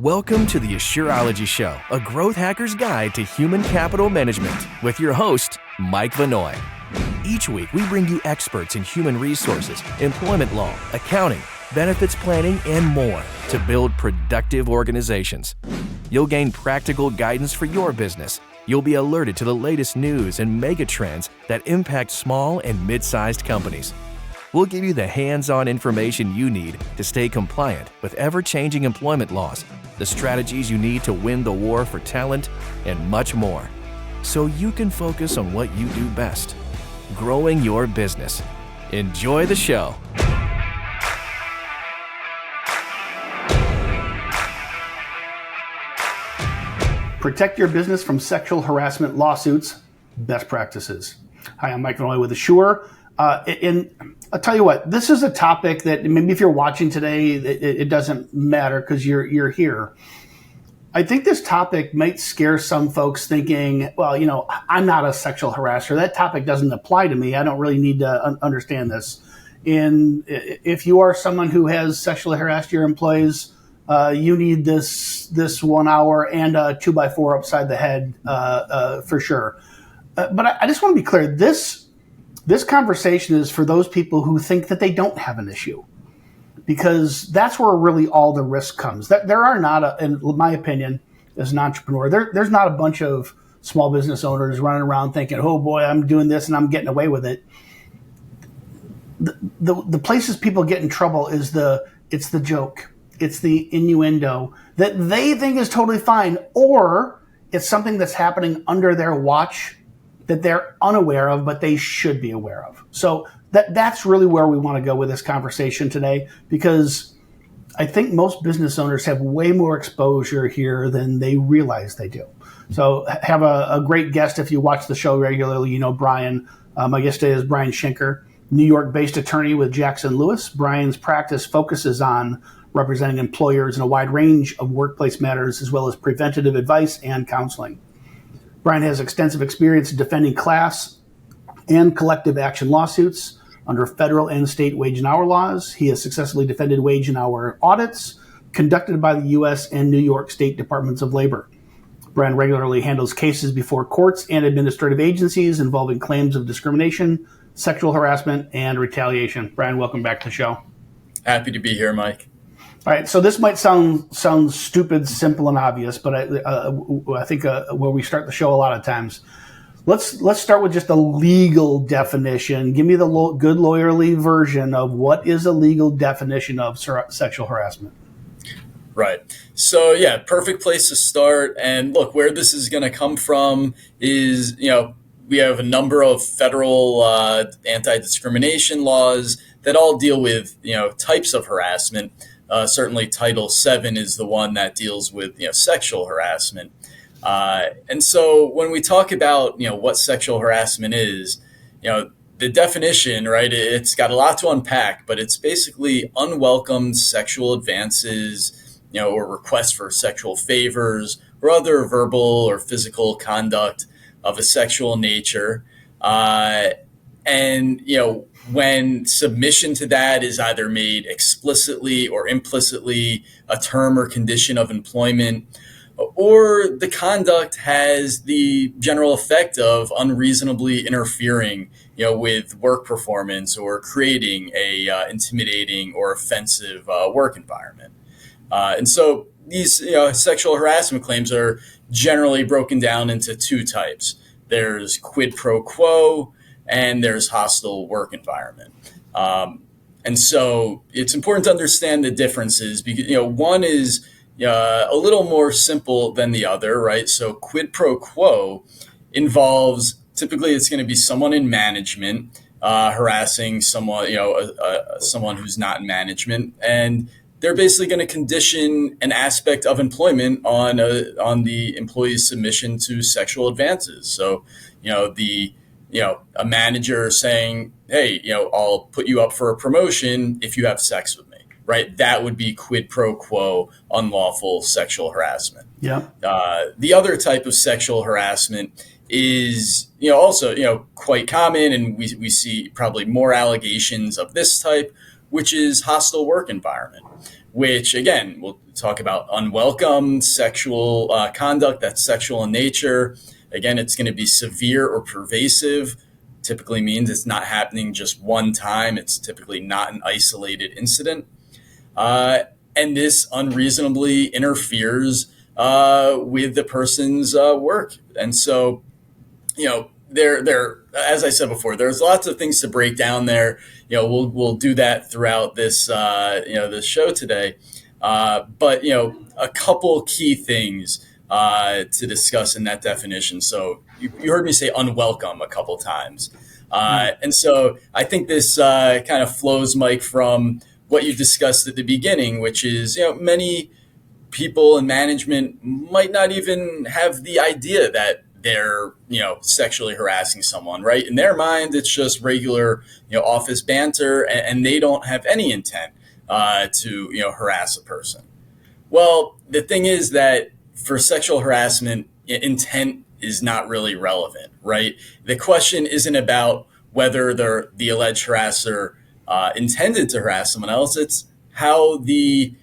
Welcome to the Asureology Show, a growth hacker's guide to human capital management with your host, Mike Vannoy. Each week, we bring you experts in human resources, employment law, accounting, benefits planning, and more to build productive organizations. You'll gain practical guidance for your business. You'll be alerted to the latest news and mega trends that impact small and mid-sized companies. We'll give you the hands-on information you need to stay compliant with ever-changing employment laws, the strategies you need to win the war for talent, and much more, so you can focus on what you do best, growing your business. Enjoy the show. Protect your business from sexual harassment lawsuits, best practices. Hi, I'm Mike Vannoy with Asure. And I'll tell you what, this is a topic that maybe if you're watching today, it doesn't matter because you're here. I think this topic might scare some folks thinking, well, I'm not a sexual harasser. That topic doesn't apply to me. I don't really need to understand this. And if you are someone who has sexually harassed your employees, you need this 1 hour and a 2x4 upside the head for sure. But I just want to be clear. This conversation is for those people who think that they don't have an issue, because that's where really all the risk comes. There are not, in my opinion, as an entrepreneur, there's not a bunch of small business owners running around thinking, oh boy, I'm doing this and I'm getting away with it. The places people get in trouble is it's the joke. It's the innuendo that they think is totally fine, or it's something that's happening under their watch that they're unaware of, but they should be aware of. So that's really where we want to go with this conversation today, because I think most business owners have way more exposure here than they realize they do. So have a great guest. If you watch the show regularly, you know Brian. My guest today is Brian Shenker, New York-based attorney with Jackson Lewis. Brian's practice focuses on representing employers in a wide range of workplace matters, as well as preventative advice and counseling. Brian has extensive experience in defending class and collective action lawsuits under federal and state wage and hour laws. He has successfully defended wage and hour audits conducted by the U.S. and New York State Departments of Labor. Brian regularly handles cases before courts and administrative agencies involving claims of discrimination, sexual harassment, and retaliation. Brian, welcome back to the show. Happy to be here, Mike. All right, so this might sound stupid, simple, and obvious, but I think where we start the show a lot of times, let's start with just a legal definition. Give me the good lawyerly version of what is a legal definition of sexual harassment. Right. So, yeah, perfect place to start. And look, where this is going to come from is, we have a number of federal anti-discrimination laws that all deal with, types of harassment. Certainly Title VII is the one that deals with, sexual harassment. And so when we talk about, what sexual harassment is, the definition, right, it's got a lot to unpack, but it's basically unwelcome sexual advances, or requests for sexual favors or other verbal or physical conduct of a sexual nature. And, when submission to that is either made explicitly or implicitly a term or condition of employment, or the conduct has the general effect of unreasonably interfering, with work performance or creating a intimidating or offensive work environment. And so these, sexual harassment claims are generally broken down into two types. There's quid pro quo, and there's hostile work environment. And so it's important to understand the differences because, one is a little more simple than the other, right? So quid pro quo involves, typically it's going to be someone in management harassing someone, someone who's not in management. And they're basically going to condition an aspect of employment on the employee's submission to sexual advances. So, a manager saying, hey, I'll put you up for a promotion if you have sex with me, right? That would be quid pro quo, unlawful sexual harassment. Yeah. The other type of sexual harassment is, also, quite common, and we see probably more allegations of this type, which is hostile work environment, which again, we'll talk about unwelcome sexual conduct that's sexual in nature. Again, it's going to be severe or pervasive. Typically means it's not happening just one time. It's typically not an isolated incident. And this unreasonably interferes with the person's work. And so, there, as I said before, there's lots of things to break down there. We'll do that throughout this, this show today. But a couple key things to discuss in that definition. So you heard me say unwelcome a couple times. And so I think this kind of flows, Mike, from what you discussed at the beginning, which is, many people in management might not even have the idea that they're, sexually harassing someone, right? In their mind, it's just regular, office banter, and they don't have any intent to, harass a person. Well, the thing is that for sexual harassment, intent is not really relevant, right? The question isn't about whether the alleged harasser intended to harass someone else. It's how the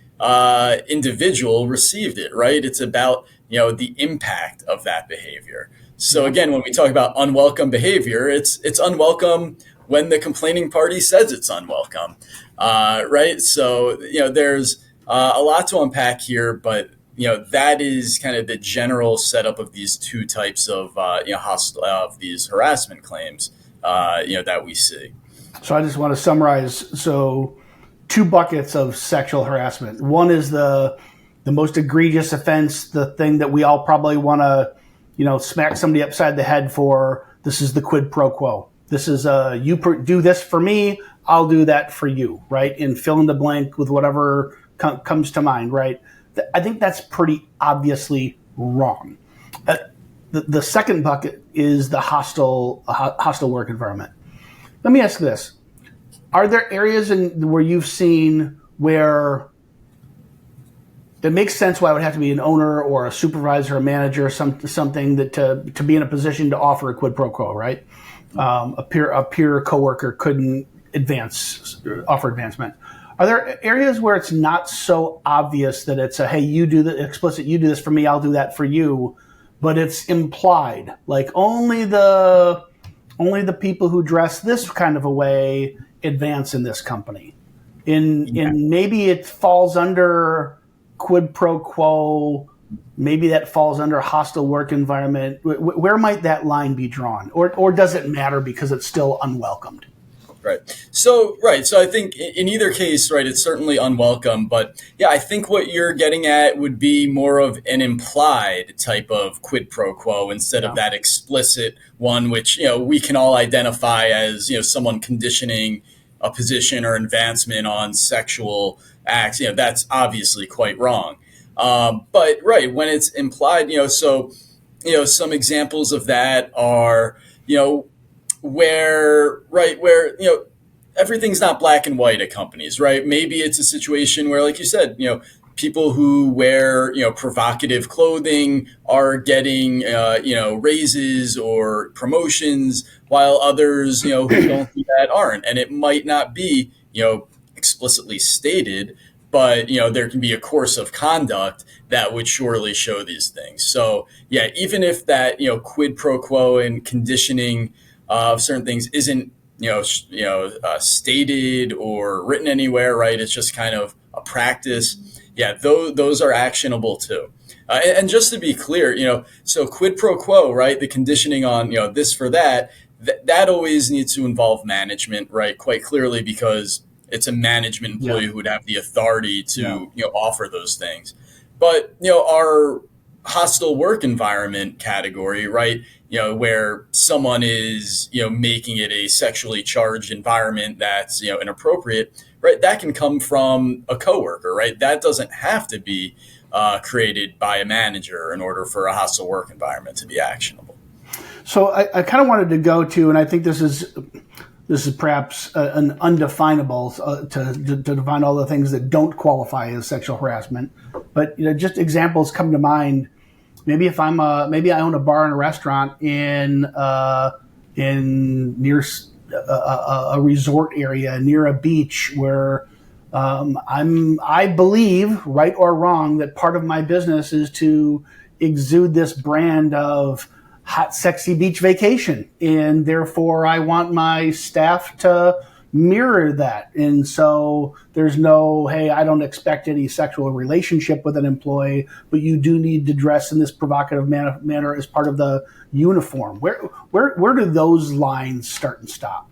individual received it, right? It's about, the impact of that behavior. So again, when we talk about unwelcome behavior, it's unwelcome when the complaining party says it's unwelcome, right? So, there's a lot to unpack here, but that is kind of the general setup of these two types of of these harassment claims that we see. So I just want to summarize. So two buckets of sexual harassment. One is the most egregious offense, the thing that we all probably want to, smack somebody upside the head for. This is the quid pro quo. This is you do this for me, I'll do that for you, right? And fill in the blank with whatever comes to mind, right? I think that's pretty obviously wrong. The second bucket is the hostile work environment. Let me ask this. Are there areas where you've seen where it makes sense why it would have to be an owner or a supervisor, a manager, something that to be in a position to offer a quid pro quo, right? A peer coworker couldn't offer advancement. Are there areas where it's not so obvious that it's hey, you do this for me, I'll do that for you, but it's implied, like only the people who dress this kind of a way advance in this company. In maybe it falls under quid pro quo, maybe that falls under hostile work environment. Where might that line be drawn? Or does it matter because it's still unwelcomed? Right. So I think in either case, right, it's certainly unwelcome. But yeah, I think what you're getting at would be more of an implied type of quid pro quo instead of that explicit one, which, we can all identify as, someone conditioning a position or advancement on sexual acts. That's obviously quite wrong. But right, when it's implied, some examples of that are, where everything's not black and white at companies, right? Maybe it's a situation where, like you said, people who wear, provocative clothing are getting, raises or promotions, while others, who don't do that aren't. And it might not be, explicitly stated, but, there can be a course of conduct that would surely show these things. So, yeah, even if that, quid pro quo and conditioning of certain things isn't, stated or written anywhere, right? It's just kind of a practice. Yeah, those are actionable too. And just to be clear, so quid pro quo, right? The conditioning on, this for that, that always needs to involve management, right? Quite clearly, because it's a management employee who would have the authority to, offer those things. But, our hostile work environment category, right? Where someone is, making it a sexually charged environment that's, inappropriate, right? That can come from a coworker, right? That doesn't have to be created by a manager in order for a hostile work environment to be actionable. So I kind of wanted to go to, and I think this is perhaps an undefinable to define all the things that don't qualify as sexual harassment, but just examples come to mind. Maybe if maybe I own a bar and a restaurant in near a resort area near a beach where I believe, right or wrong, that part of my business is to exude this brand of hot, sexy beach vacation. And therefore, I want my staff to mirror that. And so there's no, hey, I don't expect any sexual relationship with an employee, but you do need to dress in this provocative manner as part of the uniform. Where do those lines start and stop?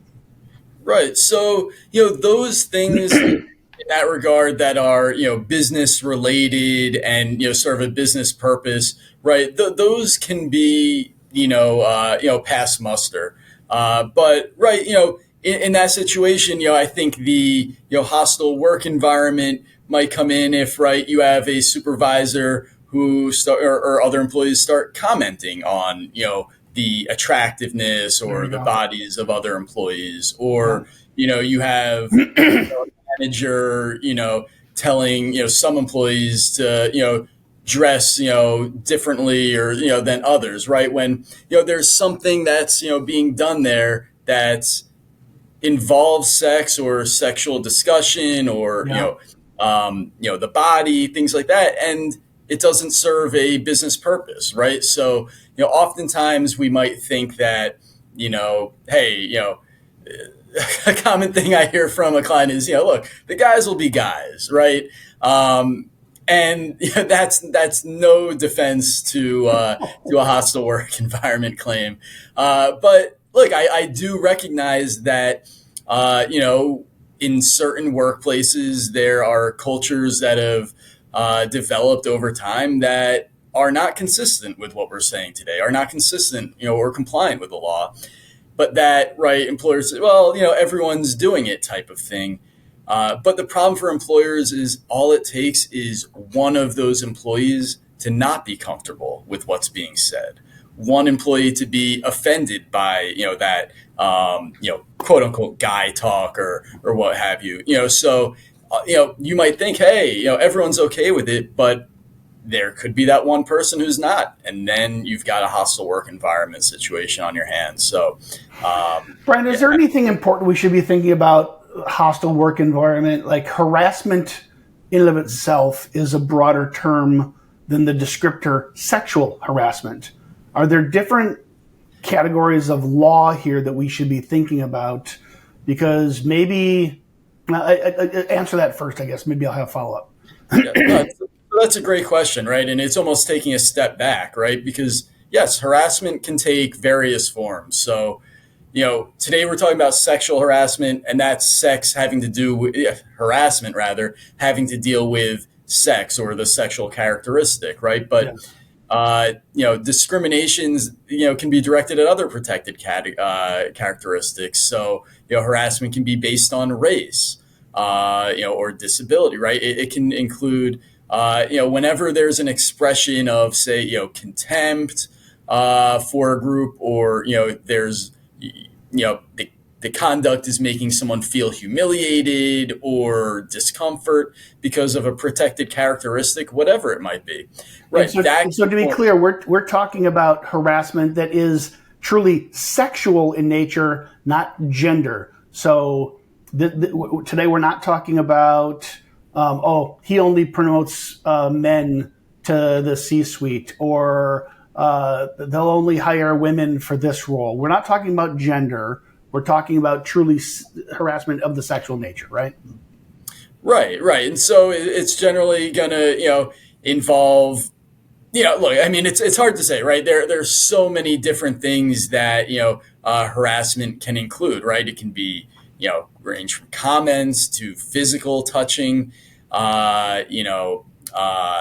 Right. So, those things in that regard that are, business related and, serve a business purpose, right? Those can be, pass muster. But, right, in that situation, I think the, hostile work environment might come in if, right, you have a supervisor who or other employees start commenting on, the attractiveness or the bodies of other employees, or you have a manager telling some employees to dress differently or than others, right? When there's something that's being done there that involves sex or sexual discussion or the body, things like that, and it doesn't serve a business purpose, right? So, oftentimes we might think that, hey, a common thing I hear from a client is, look, the guys will be guys, right? And that's no defense to a hostile work environment claim. But look, I do recognize that, in certain workplaces, there are cultures that have developed over time that are not consistent with what we're saying today, are not consistent, or compliant with the law, but that, right, employers say, well, everyone's doing it type of thing. But the problem for employers is all it takes is one of those employees to not be comfortable with what's being said. One employee to be offended by, that, quote unquote guy talk or what have you, so, you might think, hey, everyone's okay with it, but there could be that one person who's not. And then you've got a hostile work environment situation on your hands. So, Brian, is there anything important we should be thinking about hostile work environment? Like harassment in and of itself is a broader term than the descriptor sexual harassment. Are there different categories of law here that we should be thinking about? Because maybe, answer that first, I guess. Maybe I'll have a follow-up. That's a great question, right? And it's almost taking a step back, right? Because, yes, harassment can take various forms. So, today we're talking about sexual harassment, and that's sex having to do with harassment, rather, having to deal with sex or the sexual characteristic, right? But, discriminations, can be directed at other protected characteristics. So, harassment can be based on race, or disability, right? It can include, whenever there's an expression of, say, contempt for a group, or, there's, the conduct is making someone feel humiliated or discomfort because of a protected characteristic, whatever it might be. Right. So to be clear, we're talking about harassment that is truly sexual in nature, not gender. So today we're not talking about, he only promotes men to the C-suite, or they'll only hire women for this role. We're not talking about gender. We're talking about truly harassment of the sexual nature, right? Right. And so it's generally going to, involve, look, I mean, it's hard to say, right? There's so many different things that, harassment can include, right? It can be, range from comments to physical touching,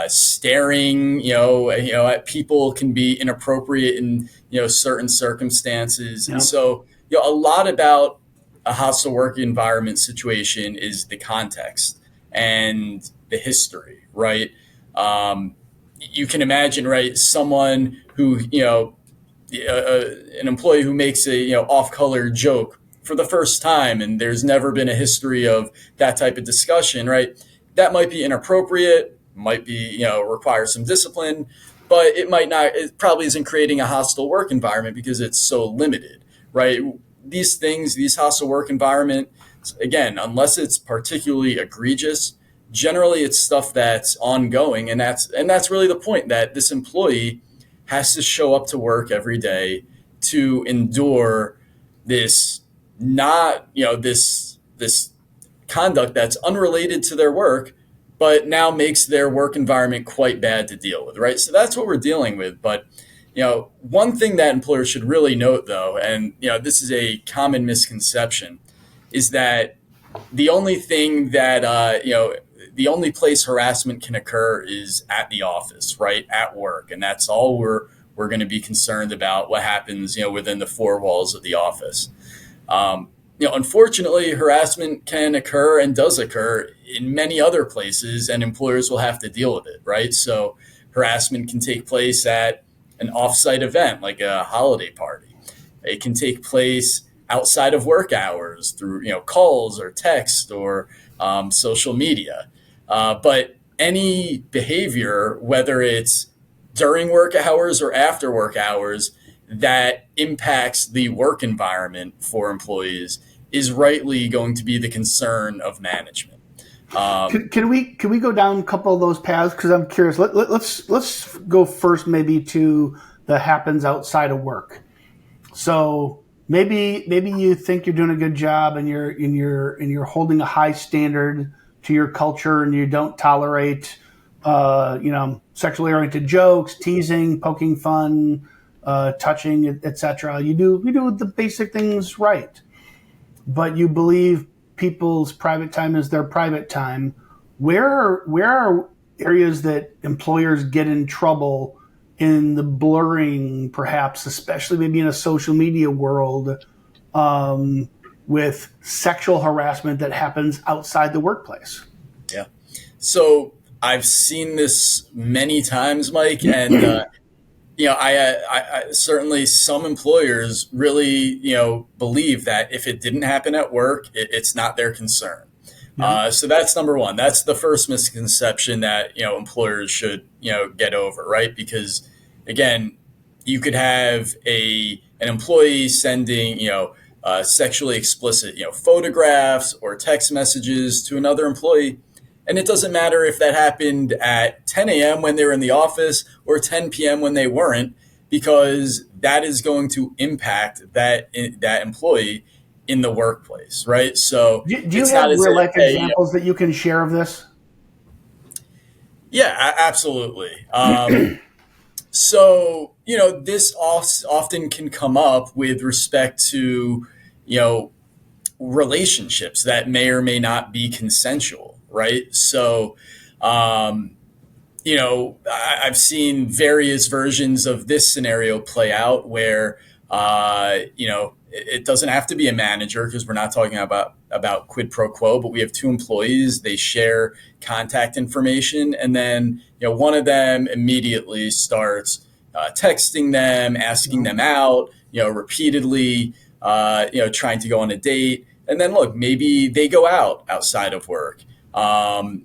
staring, at people can be inappropriate in, certain circumstances. Yeah. And so, a lot about a hostile work environment situation is the context and the history, right? You can imagine, right, someone who, an employee who makes a, off-color joke for the first time, and there's never been a history of that type of discussion, right? That might be inappropriate, might be, require some discipline, but it might not, it probably isn't creating a hostile work environment because it's so limited, right? These things, these hostile work environment again, unless it's particularly egregious, generally it's stuff that's ongoing, and that's really the point, that this employee has to show up to work every day to endure this not this conduct that's unrelated to their work, but now makes their work environment quite bad to deal with, right? So that's what we're dealing with. But one thing that employers should really note, though, and this is a common misconception, is that the only thing that the only place harassment can occur is at the office, right, at work, and that's all we're going to be concerned about, what happens within the four walls of the office. Unfortunately, harassment can occur and does occur in many other places, and employers will have to deal with it, right? So harassment can take place at an offsite event like a holiday party. It can take place outside of work hours through calls or text or social media. But any behavior, whether it's during work hours or after work hours, that impacts the work environment for employees is rightly going to be the concern of management. Can we go down a couple of those paths? Because I'm curious. Let's go first, maybe to the happens outside of work. So maybe you think you're doing a good job, and you're holding a high standard to your culture, and you don't tolerate sexually oriented jokes, teasing, poking fun, touching, etc. You do the basic things right, but you believe people's private time is their private time. Where are areas that employers get in trouble in the blurring, perhaps, especially maybe in a social media world, with sexual harassment that happens outside the workplace? Yeah. So I've seen this many times, Mike, and I certainly, some employers really believe that if it didn't happen at work, it's not their concern. Mm-hmm. So that's number one. That's the first misconception that employers should get over, right? Because again, you could have an employee sending sexually explicit photographs or text messages to another employee. And it doesn't matter if that happened at 10 a.m. when they were in the office or 10 p.m. when they weren't, because that is going to impact that employee in the workplace, right? So do you have real life examples that you can share of this? Yeah, absolutely. So this often can come up with respect to relationships that may or may not be consensual. Right. So, I've seen various versions of this scenario play out where, it doesn't have to be a manager, because we're not talking about quid pro quo, but we have two employees, they share contact information. And then, one of them immediately starts texting them, asking them out, repeatedly, trying to go on a date. And then look, maybe they go outside of work. And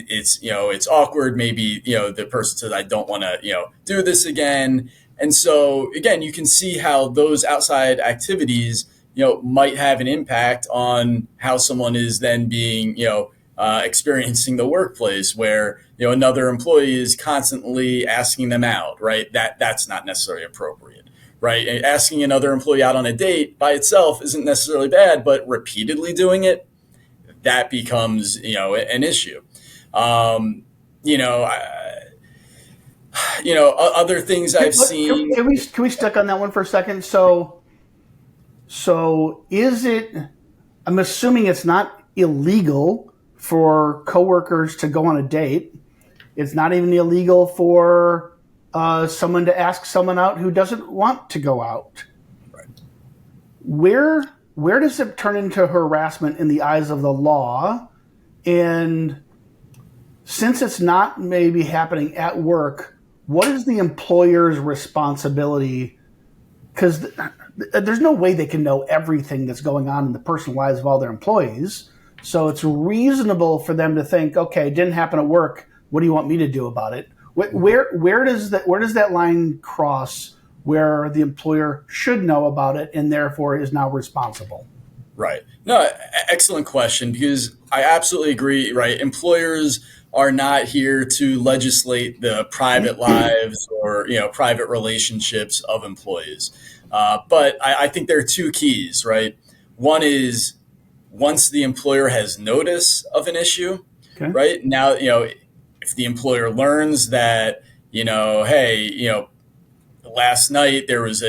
it's awkward. Maybe, the person says, I don't want to, do this again. And so again, you can see how those outside activities, might have an impact on how someone is then being, experiencing the workplace, where, another employee is constantly asking them out, right? That's not necessarily appropriate, right? And asking another employee out on a date by itself isn't necessarily bad, but repeatedly doing it, that becomes, an issue. Other things I've seen. Can we stick on that one for a second? So is it? I'm assuming it's not illegal for coworkers to go on a date. It's not even illegal for someone to ask someone out who doesn't want to go out. Right. Where does it turn into harassment in the eyes of the law? And since it's not maybe happening at work, what is the employer's responsibility? Because there's no way they can know everything that's going on in the personal lives of all their employees. So it's reasonable for them to think, okay, it didn't happen at work. What do you want me to do about it? Where does that line cross where the employer should know about it and therefore is now responsible? Right. No, excellent question, because I absolutely agree, right? Employers are not here to legislate the private lives or, private relationships of employees. But I think there are two keys, right? One is once the employer has notice of an issue, Okay. right? Now, if the employer learns that, hey, last night there was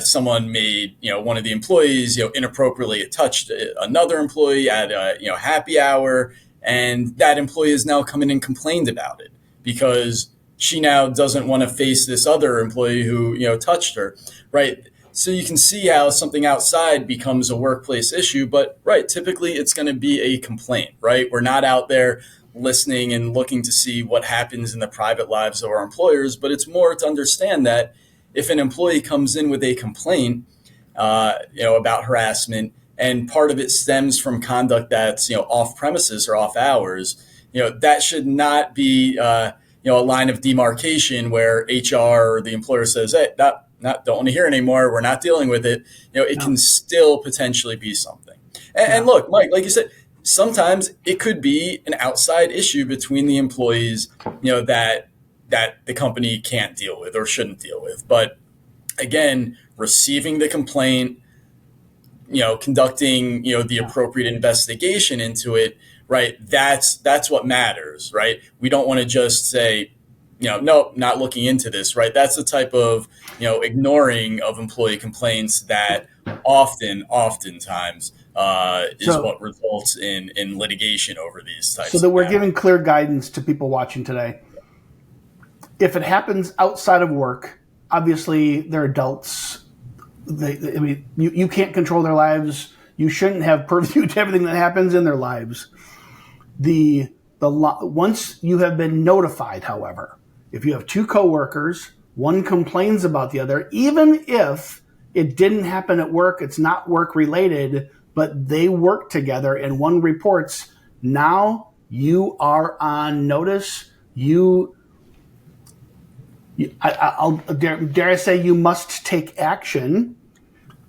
someone made, one of the employees, inappropriately touched another employee at a, happy hour. And that employee has now come in and complained about it because she now doesn't want to face this other employee who, touched her. Right. So you can see how something outside becomes a workplace issue, but right, typically it's going to be a complaint, right? We're not out there listening and looking to see what happens in the private lives of our employers, but it's more to understand that if an employee comes in with a complaint, about harassment, and part of it stems from conduct that's, off premises or off hours, that should not be, a line of demarcation where HR or the employer says, hey, don't want to hear anymore. We're not dealing with it. It can still potentially be something. And look, Mike, like you said, sometimes it could be an outside issue between the employees, that the company can't deal with or shouldn't deal with. But again, receiving the complaint, conducting, the appropriate investigation into it, right? That's what matters, right? We don't want to just say, nope, not looking into this, right? That's the type of, ignoring of employee complaints that oftentimes is what results in litigation over these types. So that we're giving clear guidance to people watching today. If it happens outside of work, obviously they're adults. You can't control their lives. You shouldn't have purview to everything that happens in their lives. Once you have been notified, however, if you have two coworkers, one complains about the other, even if it didn't happen at work, it's not work related, but they work together and one reports, now you are on notice. I'll dare I say you must take action,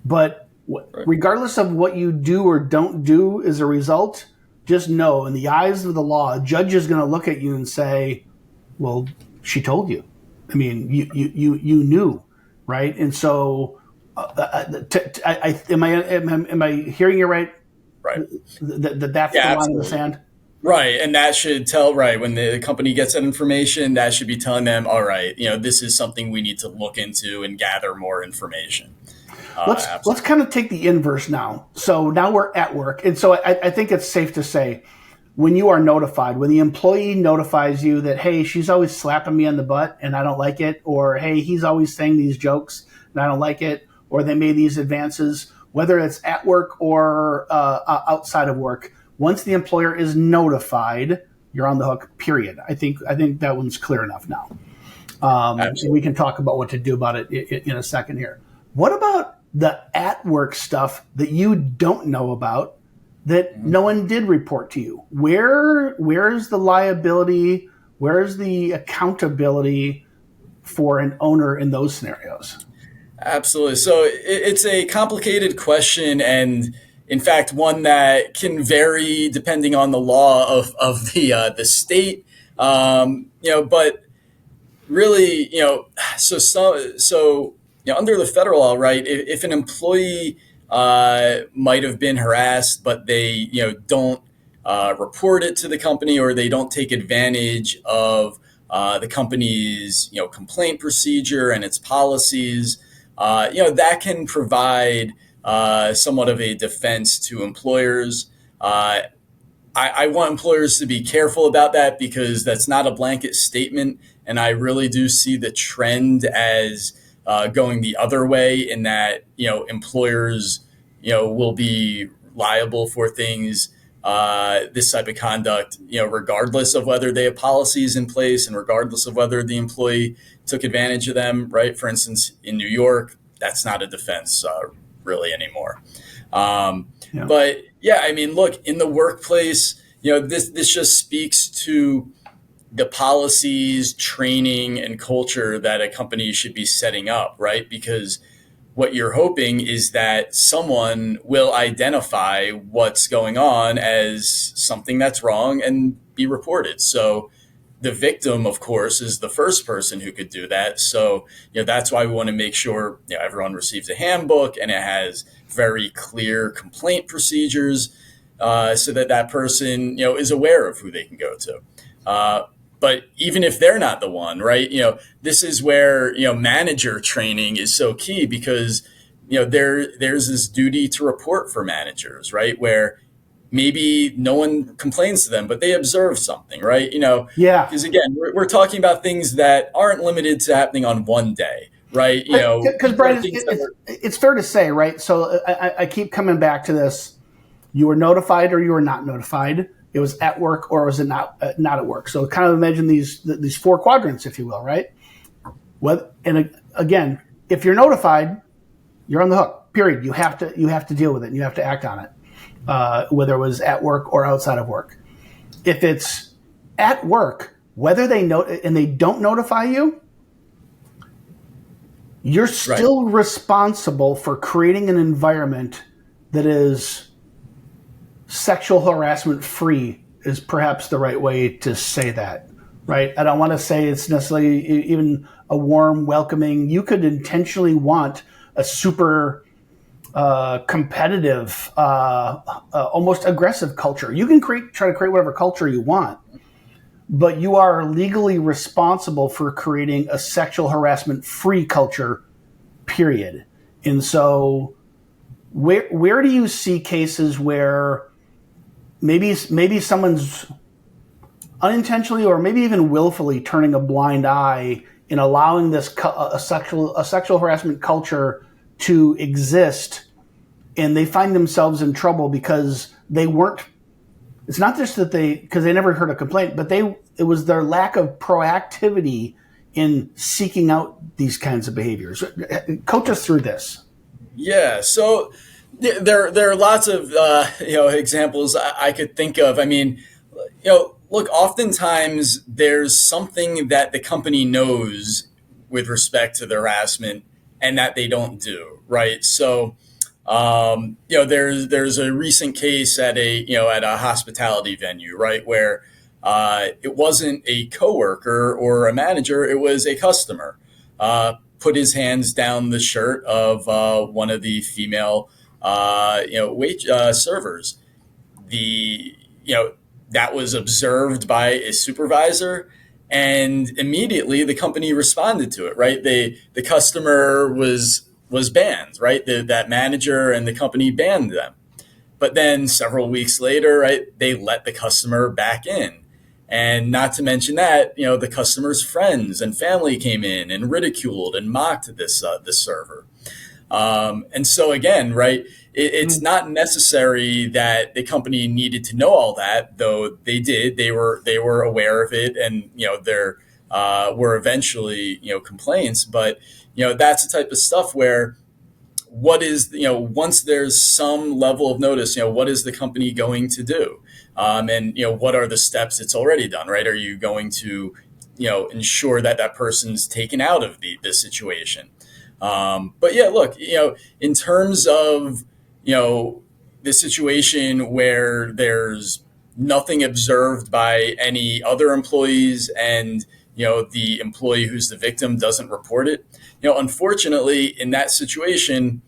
but regardless of what you do or don't do as a result, just know in the eyes of the law, a judge is going to look at you and say, well, she told you. I mean, you knew, right? And so, am I hearing you right? Right. That's the line in the sand. Right. And that should tell, right, when the company gets that information, that should be telling them, all right, this is something we need to look into and gather more information. Let's kind of take the inverse now. So now we're at work. And so I think it's safe to say when you are notified, when the employee notifies you that, hey, she's always slapping me on the butt and I don't like it, or hey, he's always saying these jokes and I don't like it, or they made these advances, whether it's at work or outside of work, once the employer is notified, you're on the hook, period. I think that one's clear enough now. So we can talk about what to do about it in a second here. What about the at-work stuff that you don't know about that no one did report to you? Where's the liability? Where's the accountability for an owner in those scenarios? Absolutely. So it's a complicated question, and in fact, one that can vary depending on the law of the state. But really, under the federal law, right? If an employee might have been harassed, but they don't report it to the company, or they don't take advantage of the company's complaint procedure and its policies, that can provide somewhat of a defense to employers. I want employers to be careful about that because that's not a blanket statement, and I really do see the trend as going the other way in that employers will be liable for things, this type of conduct, regardless of whether they have policies in place and regardless of whether the employee took advantage of them. Right? For instance, in New York, that's not a defense really anymore. But yeah, I mean, look, in the workplace, this just speaks to the policies, training, and culture that a company should be setting up, right? Because what you're hoping is that someone will identify what's going on as something that's wrong and be reported. So the victim, of course, is the first person who could do that. So, that's why we want to make sure, everyone receives a handbook and it has very clear complaint procedures, so that person, is aware of who they can go to. But even if they're not the one, right, this is where, manager training is so key, because, there's this duty to report for managers, right, where maybe no one complains to them, but they observe something, right? Yeah. Because again, we're talking about things that aren't limited to happening on one day, right? Because Brian, it's fair to say, right? So I keep coming back to this. You were notified or you were not notified. It was at work or was it not at work. So kind of imagine these four quadrants, if you will, right? And again, if you're notified, you're on the hook. Period. You have to deal with it. And you have to act on it. Whether it was at work or outside of work. If it's at work, whether they and they don't notify you, you're still responsible for creating an environment that is sexual harassment free, is perhaps the right way to say that, right? I don't want to say it's necessarily even a warm, welcoming. You could intentionally want a super competitive, almost aggressive culture. You can try to create whatever culture you want, but you are legally responsible for creating a sexual harassment free culture, period. And so where do you see cases where maybe someone's unintentionally or maybe even willfully turning a blind eye in allowing this a sexual harassment culture to exist, and they find themselves in trouble because they weren't? It's not just that because they never heard a complaint, but it was their lack of proactivity in seeking out these kinds of behaviors. Coach us through this. Yeah, so there are lots of examples I could think of. I mean, look, oftentimes there's something that the company knows with respect to the harassment and that they don't do, right? So, there's a recent case at a hospitality venue, right, where it wasn't a coworker or a manager, it was a customer. Put his hands down the shirt of one of the female servers. That was observed by a supervisor, and immediately the company responded to it, right? The customer was banned, right? That manager and the company banned them. But then several weeks later, right, they let the customer back in. And not to mention that, the customer's friends and family came in and ridiculed and mocked this server. And so again, right, it's not necessary that the company needed to know all that, though they did. They were aware of it, and there were eventually complaints. But that's the type of stuff where what is once there's some level of notice, what is the company going to do, and what are the steps it's already done, right? Are you going to ensure that that person's taken out of the situation? But yeah, look, in terms of the situation where there's nothing observed by any other employees, and the employee who's the victim doesn't report it, unfortunately in that situation,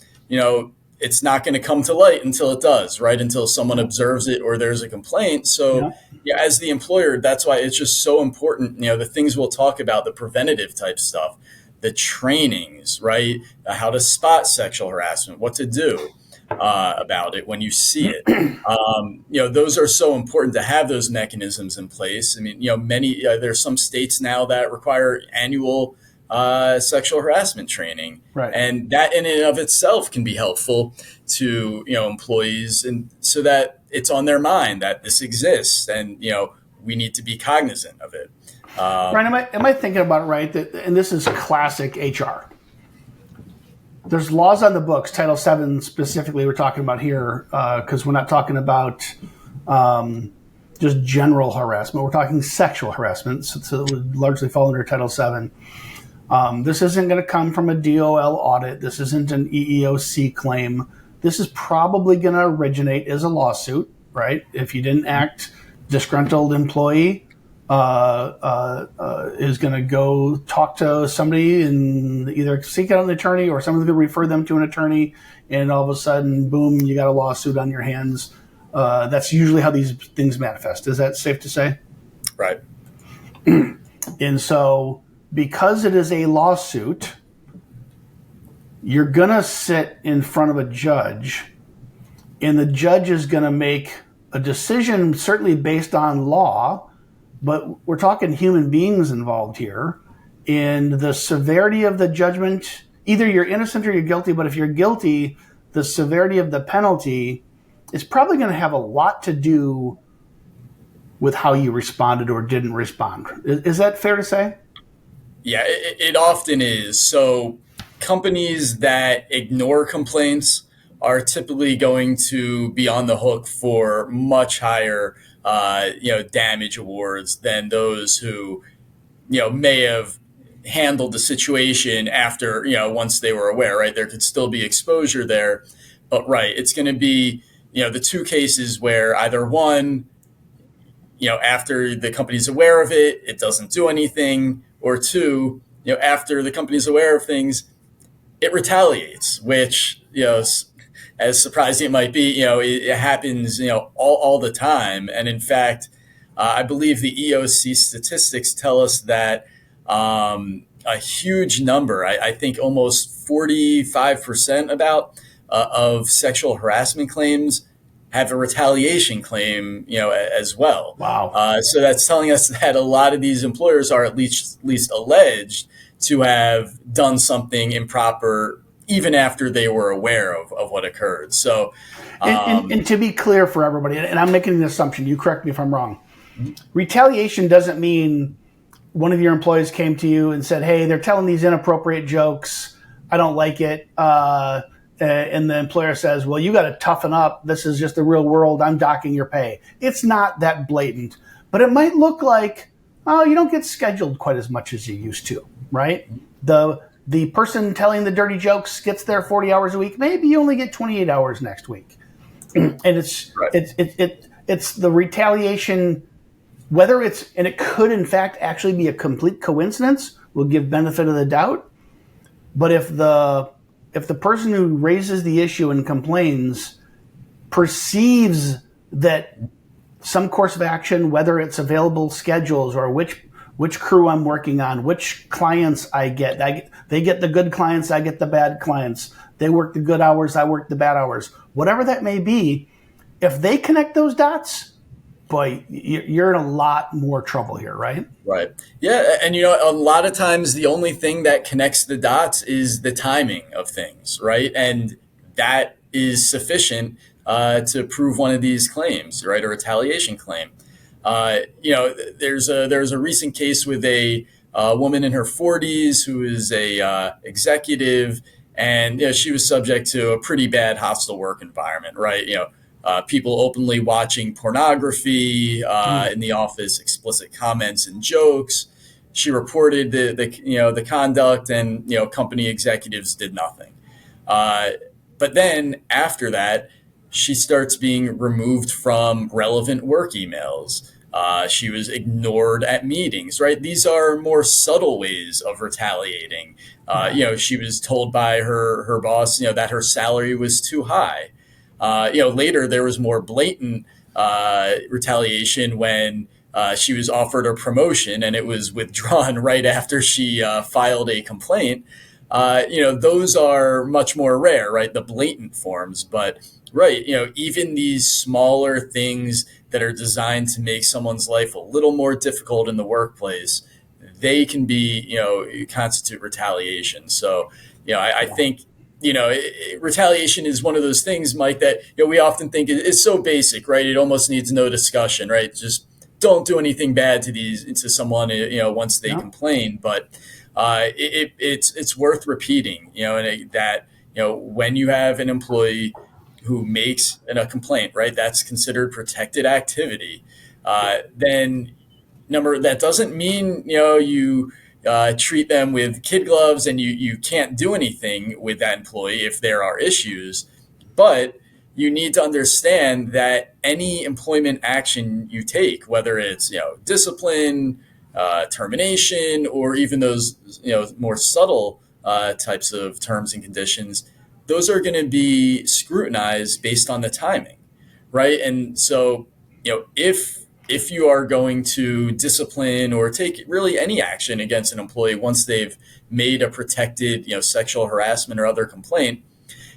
it's not going to come to light until it does, right? Until someone observes it or there's a complaint. So as the employer, that's why it's just so important, the things we'll talk about, the preventative type stuff, the trainings, right? How to spot sexual harassment, what to do about it when you see it. Those are so important to have those mechanisms in place. I mean, there's some states now that require annual sexual harassment training, right? And that in and of itself can be helpful to employees, and so that it's on their mind that this exists, and we need to be cognizant of it. Brian, am I thinking about it right? And this is classic HR. There's laws on the books, Title VII specifically we're talking about here, because we're not talking about just general harassment. We're talking sexual harassment, so it would largely fall under Title VII. This isn't going to come from a DOL audit. This isn't an EEOC claim. This is probably going to originate as a lawsuit, right? If you didn't act, disgruntled employee is going to go talk to somebody and either seek out an attorney, or someone's going to refer them to an attorney, and all of a sudden, boom, you got a lawsuit on your hands. That's usually how these things manifest. Is that safe to say? Right. And so, because it is a lawsuit, you're going to sit in front of a judge, and the judge is going to make a decision, certainly based on law, but we're talking human beings involved here. And the severity of the judgment, either you're innocent or you're guilty, but if you're guilty, the severity of the penalty is probably going to have a lot to do with how you responded or didn't respond. Is that fair to say? Yeah, it often is. So companies that ignore complaints are typically going to be on the hook for much higher, damage awards than those who, may have handled the situation after, once they were aware, right? There could still be exposure there, but right, it's going to be, the two cases where either one, after the company's aware of it, it doesn't do anything, or two, after the company's aware of things, it retaliates, which, as surprising it might be, it happens, all the time. And in fact, I believe the EOC statistics tell us that a huge number, I think almost 45% about of sexual harassment claims have a retaliation claim, as well. Wow. So that's telling us that a lot of these employers are at least alleged to have done something improper even after they were aware of what occurred. So, and to be clear for everybody, and I'm making an assumption, you correct me if I'm wrong. Retaliation doesn't mean one of your employees came to you and said, hey, they're telling these inappropriate jokes, I don't like it. And the employer says, well, you got to toughen up. This is just the real world. I'm docking your pay. It's not that blatant, but it might look like, oh, you don't get scheduled quite as much as you used to, right? The person telling the dirty jokes gets there 40 hours a week. Maybe you only get 28 hours next week. And it's the retaliation, whether it's, and it could in fact actually be a complete coincidence, we'll give benefit of the doubt. But if the person who raises the issue and complains perceives that some course of action, whether it's available schedules or which crew I'm working on, which clients I get, they get the good clients, I get the bad clients. They work the good hours, I work the bad hours. Whatever that may be, if they connect those dots, boy, you're in a lot more trouble here, right? Right. Yeah. And, a lot of times the only thing that connects the dots is the timing of things, right? And that is sufficient to prove one of these claims, right? A retaliation claim. There's a recent case with a woman in her 40s who is a executive, and she was subject to a pretty bad hostile work environment, right? People openly watching pornography in the office, explicit comments and jokes. She reported the conduct, and company executives did nothing. But then after that, she starts being removed from relevant work emails. She was ignored at meetings, right? These are more subtle ways of retaliating. She was told by her boss, that her salary was too high. Later there was more blatant retaliation when she was offered a promotion and it was withdrawn right after she filed a complaint. Those are much more rare, right? The blatant forms, but right, even these smaller things that are designed to make someone's life a little more difficult in the workplace, they can be, constitute retaliation. So, I think, retaliation is one of those things, Mike, that we often think is so basic, right? It almost needs no discussion, right? Just don't do anything bad to someone, once they complain. But it's worth repeating, that when you have an employee who makes a complaint, right, that's considered protected activity. Then that doesn't mean you treat them with kid gloves, and you can't do anything with that employee if there are issues. But you need to understand that any employment action you take, whether it's discipline, termination, or even those more subtle types of terms and conditions, those are going to be scrutinized based on the timing, right? And so if you are going to discipline or take really any action against an employee once they've made a protected sexual harassment or other complaint,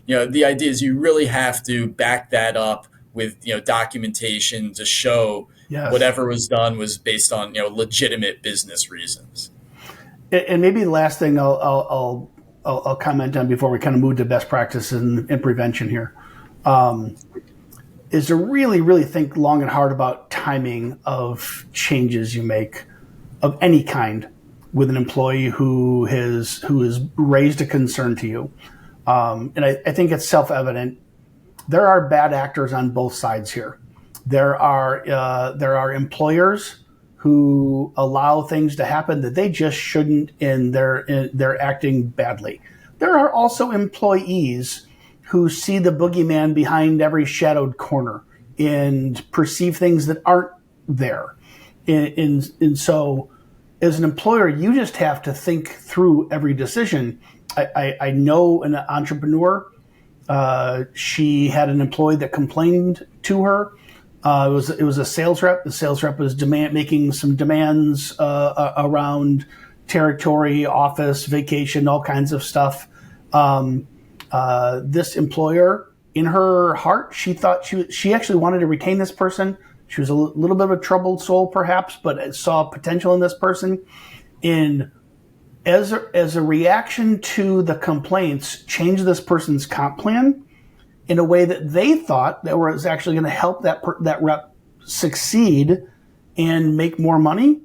the idea is you really have to back that up with documentation to show whatever was done was based on legitimate business reasons. And maybe the last thing I'll comment on before we kind of move to best practice and prevention here is to really, really think long and hard about timing of changes you make of any kind with an employee who has raised a concern to you. And I think it's self-evident. There are bad actors on both sides here. There are employers who allow things to happen that they just shouldn't, and they're acting badly. There are also employees who see the boogeyman behind every shadowed corner and perceive things that aren't there. And so as an employer, you just have to think through every decision. I know an entrepreneur, she had an employee that complained to her. It was a sales rep. The sales rep was making some demands around territory, office, vacation, all kinds of stuff. This employer, in her heart, she thought she actually wanted to retain this person. She was a little bit of a troubled soul, perhaps, but saw potential in this person. And as a reaction to the complaints, changed this person's comp plan in a way that they thought that was actually going to help that rep succeed and make more money.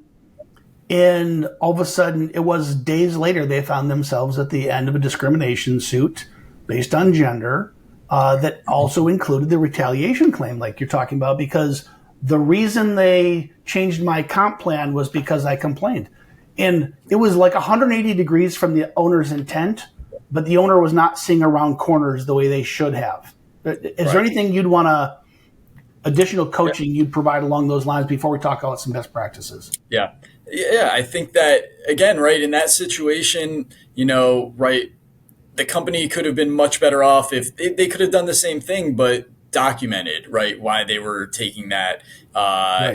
And all of a sudden, it was days later, they found themselves at the end of a discrimination suit based on gender that also included the retaliation claim, like you're talking about, because the reason they changed my comp plan was because I complained. And it was like 180 degrees from the owner's intent, but the owner was not seeing around corners the way they should have. Is there anything you'd want to, additional coaching you'd provide along those lines before we talk about some best practices? Yeah, I think that, again, right, in that situation, right, the company could have been much better off if they could have done the same thing, but documented, right, why they were taking that,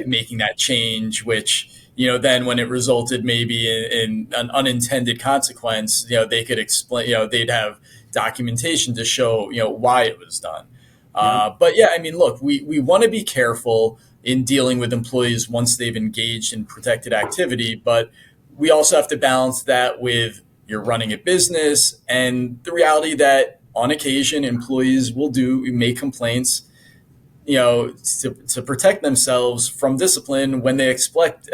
making that change, which, then when it resulted maybe in an unintended consequence, they could explain, they'd have documentation to show, why it was done. But yeah, I mean, look, we want to be careful in dealing with employees once they've engaged in protected activity, but we also have to balance that with you're running a business and the reality that on occasion employees will make complaints, to protect themselves from discipline when they expect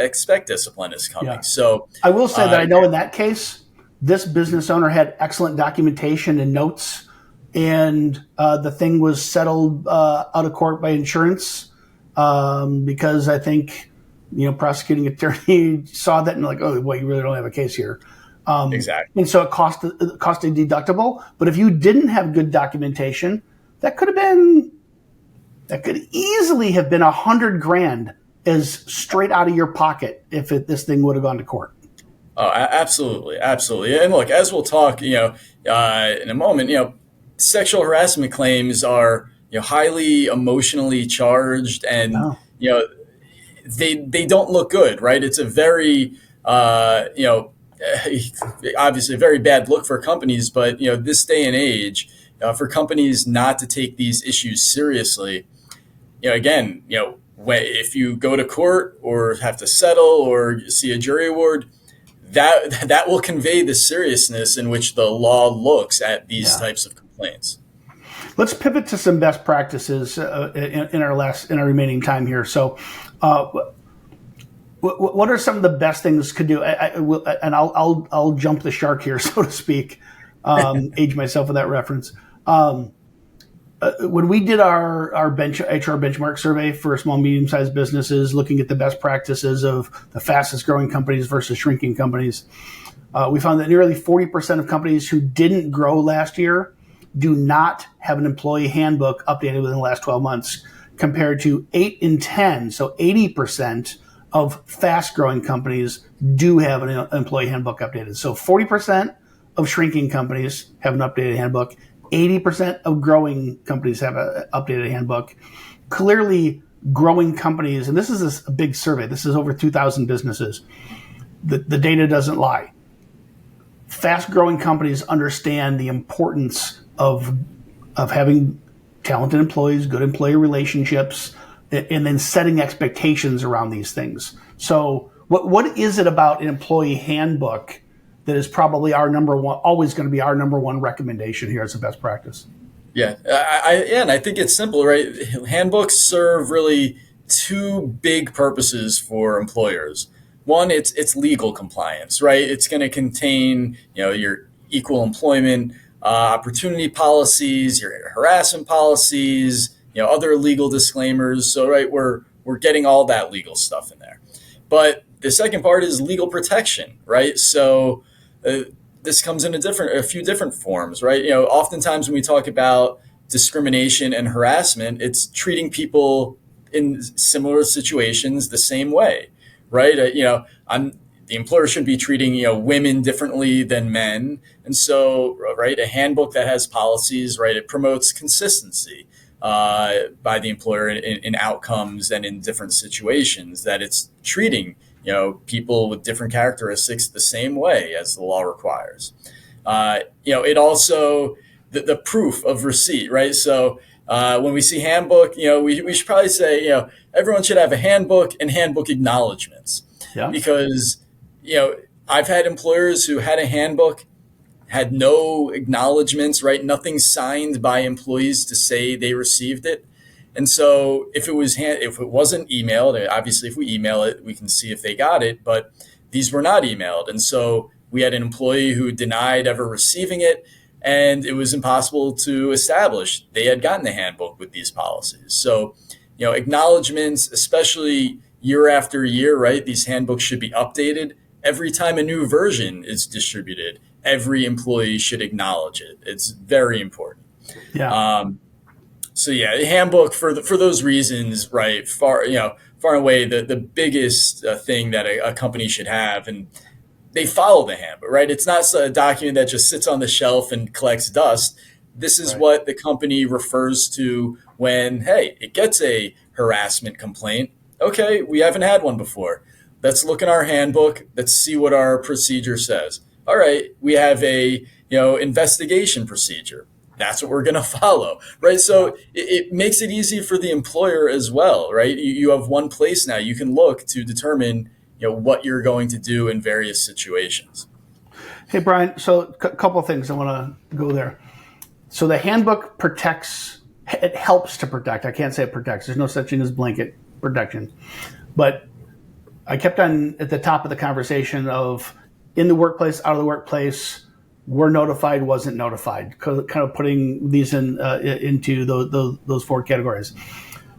discipline is coming. Yeah. So I will say that I know in that case, this business owner had excellent documentation and notes, and the thing was settled out of court by insurance because I think, prosecuting attorney saw that and like, oh, well, you really don't have a case here. Exactly. And so it cost a deductible. But if you didn't have good documentation, that could easily have been $100,000 as straight out of your pocket if this thing would have gone to court. Oh, absolutely. Absolutely. And look, as we'll talk, in a moment, sexual harassment claims are, highly emotionally charged and, they don't look good, right? It's a very, obviously a very bad look for companies, but, this day and age, for companies not to take these issues seriously, again, if you go to court or have to settle or see a jury award, that will convey the seriousness in which the law looks at these types of complaints. Let's pivot to some best practices in our remaining time here. So, what are some of the best things could do? I'll jump the shark here, so to speak. Age myself with that reference. when we did our HR benchmark survey for small, medium-sized businesses, looking at the best practices of the fastest growing companies versus shrinking companies, we found that nearly 40% of companies who didn't grow last year do not have an employee handbook updated within the last 12 months, compared to 8 in 10. So 80% of fast-growing companies do have an employee handbook updated. So 40% of shrinking companies have an updated handbook. 80% of growing companies have an updated handbook. Clearly, growing companies, and this is a big survey, this is over 2,000 businesses, the data doesn't lie. Fast-growing companies understand the importance of having talented employees, good employee relationships, and then setting expectations around these things. So what is it about an employee handbook that is probably always going to be our number one recommendation here as a best practice? Yeah, and I think it's simple, right? Handbooks serve really two big purposes for employers. One, it's legal compliance, right? It's going to contain, your equal employment opportunity policies, your harassment policies, other legal disclaimers. So, right, we're getting all that legal stuff in there. But the second part is legal protection, right? So this comes in a few different forms, right? Oftentimes when we talk about discrimination and harassment, it's treating people in similar situations the same way, right? The employer shouldn't be treating women differently than men, and so right, a handbook that has policies, right, it promotes consistency by the employer in outcomes and in different situations, that it's treating people with different characteristics the same way as the law requires. It also the proof of receipt, right? So when we see handbook, we should probably say everyone should have a handbook and handbook acknowledgments, because I've had employers who had a handbook, had no acknowledgments, right? Nothing signed by employees to say they received it. And so if it wasn't emailed, obviously if we email it, we can see if they got it, but these were not emailed. And so we had an employee who denied ever receiving it, and it was impossible to establish they had gotten the handbook with these policies. So, acknowledgments, especially year after year, right? These handbooks should be updated. Every time a new version is distributed, every employee should acknowledge it. It's very important. Yeah. So the handbook for those reasons, right? Far and away the biggest thing that a company should have, and they follow the handbook, right? It's not a document that just sits on the shelf and collects dust. This is what the company refers to when, hey, it gets a harassment complaint. Okay, we haven't had one before. Let's look in our handbook. Let's see what our procedure says. All right, we have a investigation procedure. That's what we're going to follow, right? So it makes it easy for the employer as well, right? You have one place now you can look to determine what you're going to do in various situations. Hey, Brian, so a couple of things I want to go there. So the handbook protects, it helps to protect. I can't say it protects. There's no such thing as blanket protection. But I kept on at the top of the conversation of in the workplace, out of the workplace, were notified, wasn't notified, kind of putting these into those four categories.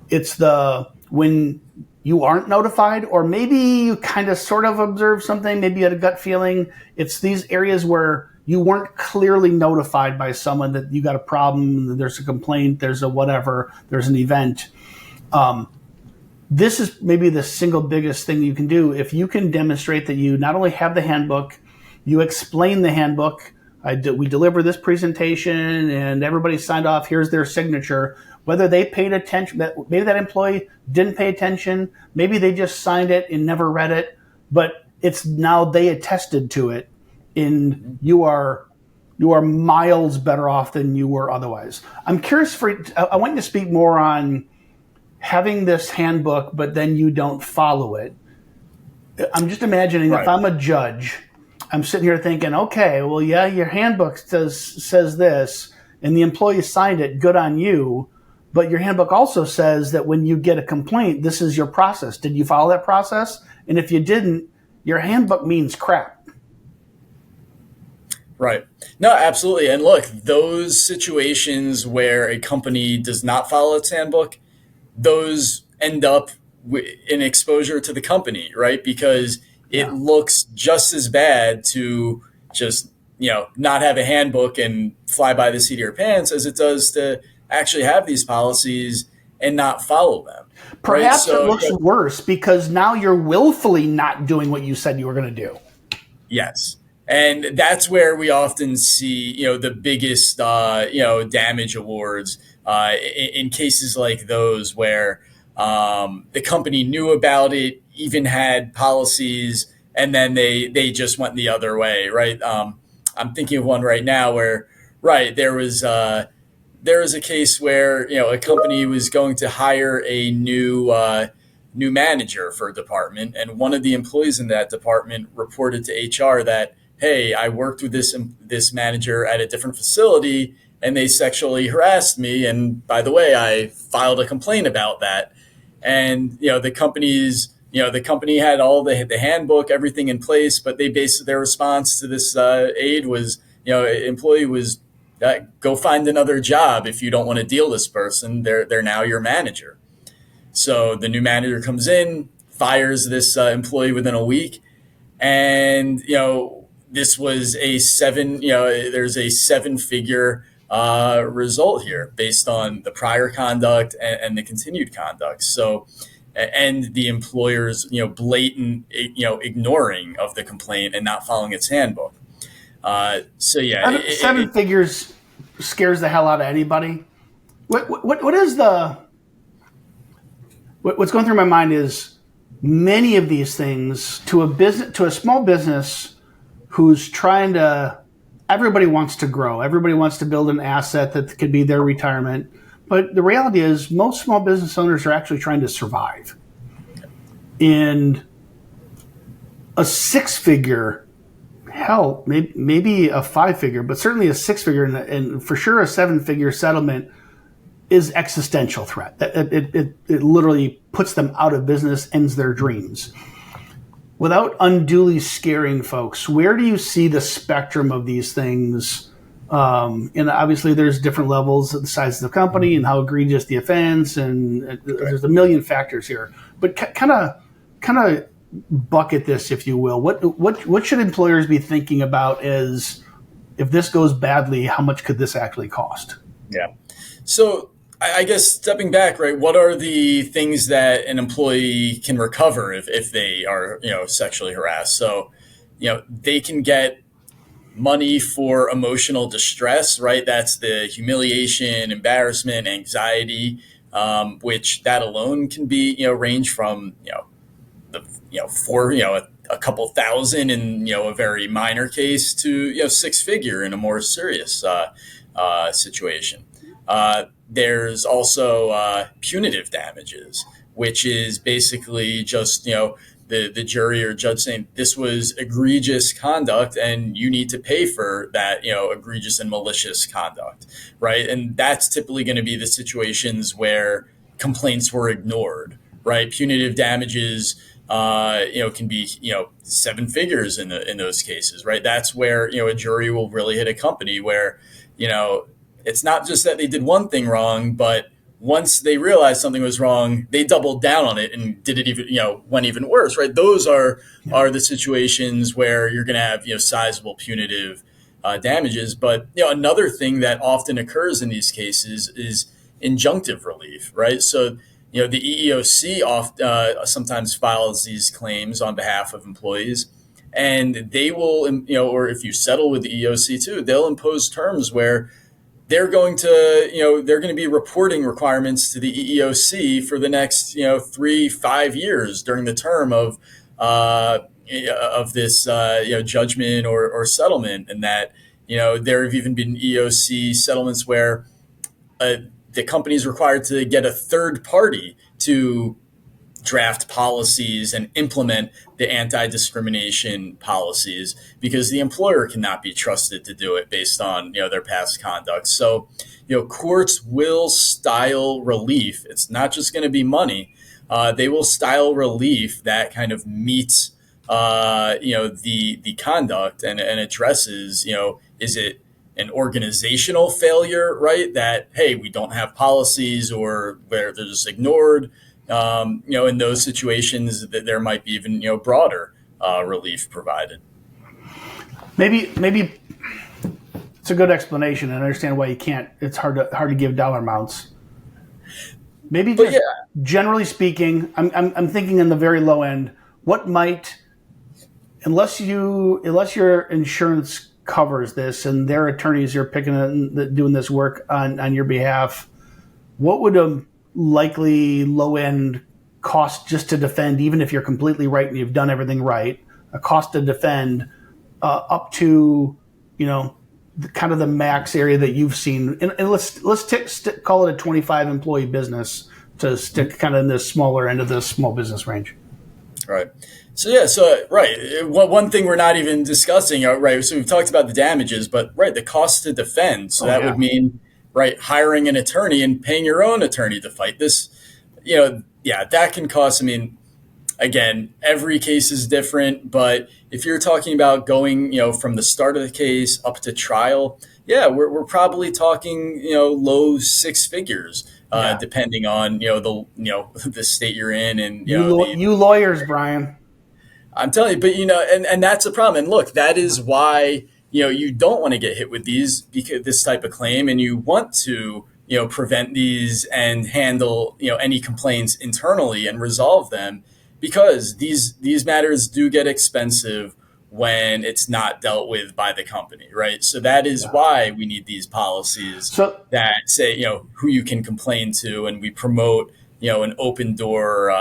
It's the when you aren't notified, or maybe you kind of sort of observed something, maybe you had a gut feeling. It's these areas where you weren't clearly notified by someone that you got a problem, there's a complaint, there's a whatever, there's an event. This is maybe the single biggest thing you can do. If you can demonstrate that you not only have the handbook, you explain the handbook, we deliver this presentation and everybody signed off, here's their signature, whether they paid attention, maybe that employee didn't pay attention, maybe they just signed it and never read it, but it's now they attested to it, and you are miles better off than you were otherwise. I'm curious I want you to speak more on having this handbook, but then you don't follow it. I'm just imagining if I'm a judge, I'm sitting here thinking, okay, well, yeah, your handbook says this, and the employee signed it, good on you, but your handbook also says that when you get a complaint, this is your process. Did you follow that process? And if you didn't, your handbook means crap. Right. No, absolutely. And look, those situations where a company does not follow its handbook, those end up in exposure to the company, right? Because it Yeah. looks just as bad to just, not have a handbook and fly by the seat of your pants as it does to actually have these policies and not follow them, right? Perhaps it So, looks worse because now you're willfully not doing what you said you were going to do. yes. And that's where we often see, the biggest, damage awards in cases like those where the company knew about it, even had policies, and then they just went the other way, right? I'm thinking of one right now where, right, there was a case where a company was going to hire a new manager for a department, and one of the employees in that department reported to HR that, hey, I worked with this manager at a different facility and they sexually harassed me, and by the way, I filed a complaint about that. And the company had all the handbook, everything in place, but they based their response to this aide was, employee was, go find another job if you don't want to deal this person. They're now your manager. So the new manager comes in, fires this employee within a week, and this was there's a seven-figure result here based on the prior conduct and the continued conduct. So, and the employer's blatant ignoring of the complaint and not following its handbook. So yeah, Seven figures scares the hell out of anybody. What is what's going through my mind is many of these things to a small business who's trying to. Everybody wants to grow. Everybody wants to build an asset that could be their retirement. But the reality is, most small business owners are actually trying to survive. And a six-figure, hell, maybe a five-figure, but certainly a six-figure, and for sure a seven-figure settlement is existential threat. It literally puts them out of business, ends their dreams. Without unduly scaring folks, where do you see the spectrum of these things? And obviously there's different levels of the size of the company and how egregious the offense, and there's a million factors here. But kind of bucket this, if you will. What should employers be thinking about as if this goes badly, how much could this actually cost? Yeah. So I guess stepping back, right? What are the things that an employee can recover if they are, sexually harassed? So, they can get money for emotional distress, right? That's the humiliation, embarrassment, anxiety, which that alone can be, range from, for, a couple thousand in, a very minor case to, six figure in a more serious situation. There's also punitive damages, which is basically just, the jury or judge saying this was egregious conduct and you need to pay for that, egregious and malicious conduct, right? And that's typically going to be the situations where complaints were ignored, right? Punitive damages, can be, seven figures in those cases, right? That's where, a jury will really hit a company where, it's not just that they did one thing wrong, but once they realized something was wrong, they doubled down on it and did it even, went even worse, right? Those are the situations where you're going to have, sizable punitive damages. But, another thing that often occurs in these cases is injunctive relief, right? So, the EEOC sometimes files these claims on behalf of employees, and they will, or if you settle with the EEOC too, they'll impose terms where they're going to be reporting requirements to the EEOC for the next, 3-5 years during the term of this, judgment or settlement. And that, there have even been EEOC settlements where the company is required to get a third party to draft policies and implement the anti-discrimination policies because the employer cannot be trusted to do it based on their past conduct. So courts will style relief. It's not just going to be money. They will style relief that kind of meets the conduct and addresses, is it an organizational failure, right? That, hey, we don't have policies, or where they're just ignored. In those situations, that there might be even, broader relief provided. Maybe it's a good explanation, and I understand why you can't. It's hard to give dollar amounts. Maybe, just generally speaking, I'm thinking in the very low end. What might, unless your insurance covers this and their attorneys are doing this work on your behalf, what would a likely low end cost just to defend, even if you're completely right and you've done everything right, a cost to defend up to, kind of the max area that you've seen, and let's call it a 25 employee business to stick kind of in this smaller end of the small business range. Right. One thing we're not even discussing, right? So we've talked about the damages, but the cost to defend. So that would mean, hiring an attorney and paying your own attorney to fight this. That can cost. I mean, again, every case is different, but if you're talking about going, from the start of the case up to trial, we're probably talking, low six figures, depending on, the state you're in, and you lawyers, Brian. I'm telling you, but and that's a problem. And look, that is why, you don't want to get hit with this type of claim, and you want to, prevent these and handle, any complaints internally and resolve them, because these matters do get expensive when it's not dealt with by the company, right? So that is why we need these policies that say, who you can complain to, and we promote, an open door,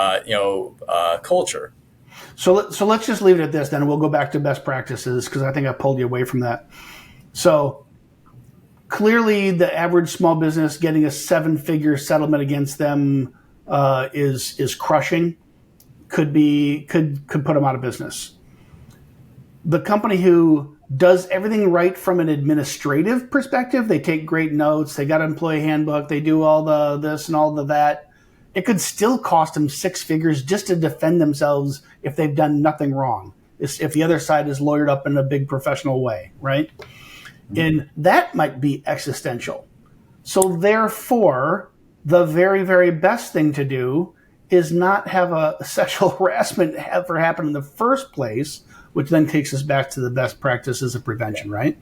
culture. So let's just leave it at this, then, and we'll go back to best practices, because I think I pulled you away from that. So clearly, the average small business getting a 7-figure settlement against them is crushing. Could put them out of business. The company who does everything right from an administrative perspective, they take great notes, they got an employee handbook, they do all the this and all the that, it could still cost them 6 figures just to defend themselves if they've done nothing wrong, if the other side is lawyered up in a big professional way, right? Mm-hmm. And that might be existential. So therefore, the very, very best thing to do is not have a sexual harassment ever happen in the first place, which then takes us back to the best practices of prevention, right?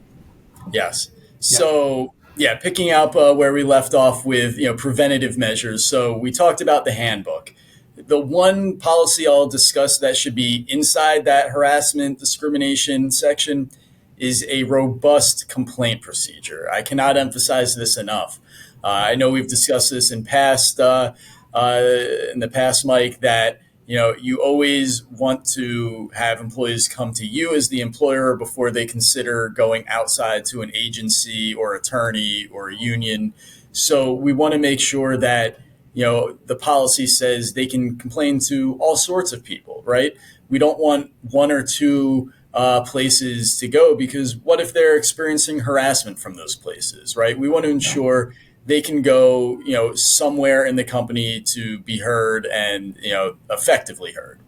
Yes. So, picking up where we left off with, preventative measures. So we talked about the handbook. The one policy I'll discuss that should be inside that harassment discrimination section is a robust complaint procedure. I cannot emphasize this enough. I know we've discussed this in the past, Mike, that, you always want to have employees come to you as the employer before they consider going outside to an agency or attorney or a union. So we want to make sure that, the policy says they can complain to all sorts of people, right? We don't want one or two places to go, because what if they're experiencing harassment from those places, right? We want to ensure they can go, somewhere in the company to be heard and, effectively heard.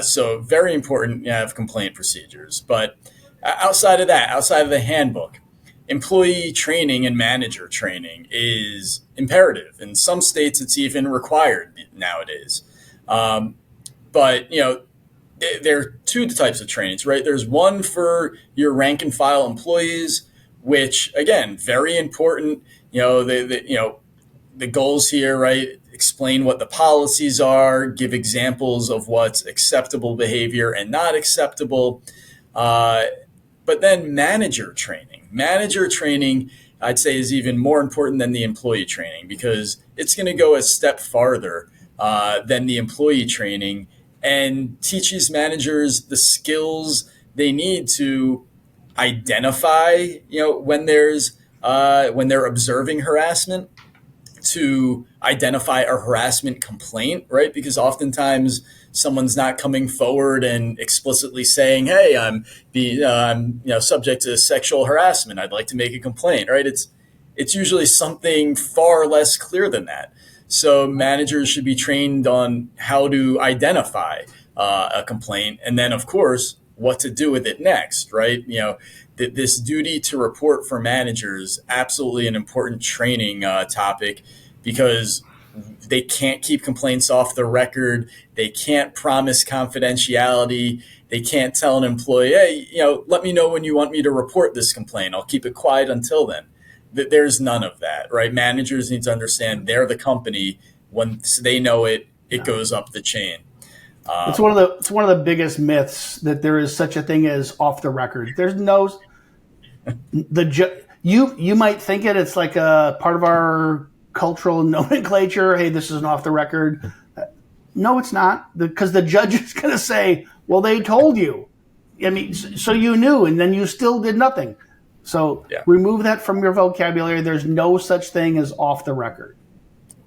So very important to have complaint procedures. But outside of that, outside of the handbook, employee training and manager training is imperative. In some states, it's even required nowadays. But, there are two types of trainings, right? There's one for your rank and file employees, which, again, very important. The goals here, right? Explain what the policies are, give examples of what's acceptable behavior and not acceptable. But then manager training, I'd say, is even more important than the employee training, because it's going to go a step farther than the employee training, and teaches managers the skills they need to identify, when they're observing harassment, to identify a harassment complaint, right? Because oftentimes someone's not coming forward and explicitly saying, "Hey, I'm subject to sexual harassment. I'd like to make a complaint," right? It's usually something far less clear than that. So managers should be trained on how to identify a complaint, and then of course what to do with it next, right? This duty to report for managers, absolutely an important training topic, because they can't keep complaints off the record. They can't promise confidentiality. They can't tell an employee, hey, let me know when you want me to report this complaint. I'll keep it quiet until then. There's none of that, right? Managers need to understand they're the company. Once they know it, it goes up the chain. It's one of the biggest myths that there is such a thing as off the record. There's no you might think it's like a part of our cultural nomenclature. Hey, this is an off the record. No, it's not, because the judge is going to say, well, they told you. I mean, so you knew, and then you still did nothing. So remove that from your vocabulary. There's no such thing as off the record.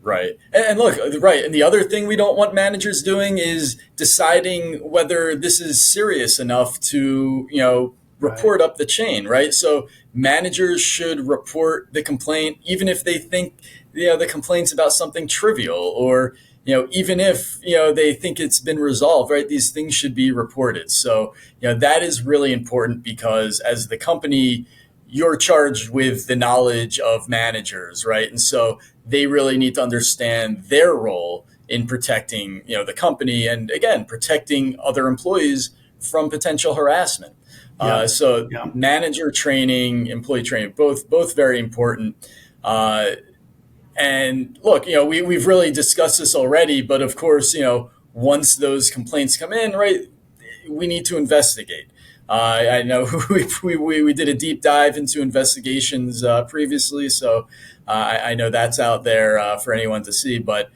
Right. And look, right. And the other thing we don't want managers doing is deciding whether this is serious enough to, report up the chain, right? So managers should report the complaint, even if they think, the complaint's about something trivial, or, even if, they think it's been resolved, right? These things should be reported. So, that is really important, because as the company, you're charged with the knowledge of managers, right? And so they really need to understand their role in protecting, the company, and again, protecting other employees from potential harassment. Manager training, employee training, both very important. And look, we've really discussed this already, but of course, once those complaints come in, right, we need to investigate. I know we did a deep dive into investigations previously, so I know that's out there for anyone to see. But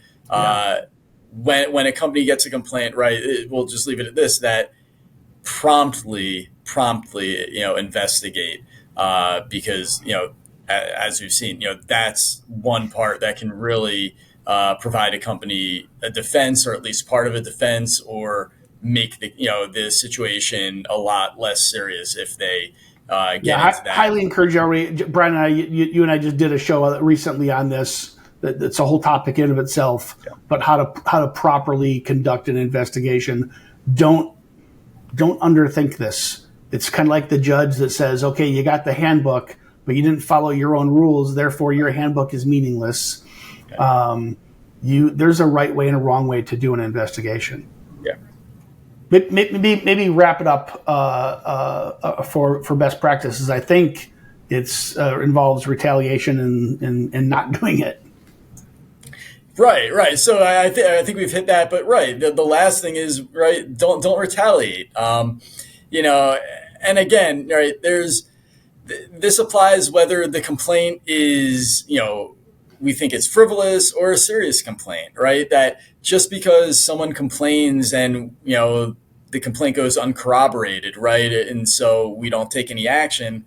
when a company gets a complaint, right, we'll just leave it at this: that promptly, investigate, because as we've seen, that's one part that can really provide a company a defense, or at least part of a defense, or make the situation a lot less serious if they get into that. I highly encourage you. Brian and I, you and I just did a show recently on this. It's a whole topic in of itself. Yeah. But how to properly conduct an investigation. Don't underthink this. It's kind of like the judge that says, okay, you got the handbook, but you didn't follow your own rules, therefore your handbook is meaningless. Okay. There's a right way and a wrong way to do an investigation. Yeah. Maybe wrap it up for best practices. I think it's involves retaliation and not doing it. Right. So I think we've hit that, but right. The last thing is, right, don't retaliate. And again, right, this applies whether the complaint is, we think it's frivolous, or a serious complaint, right? That just because someone complains and, the complaint goes uncorroborated, right? And so we don't take any action,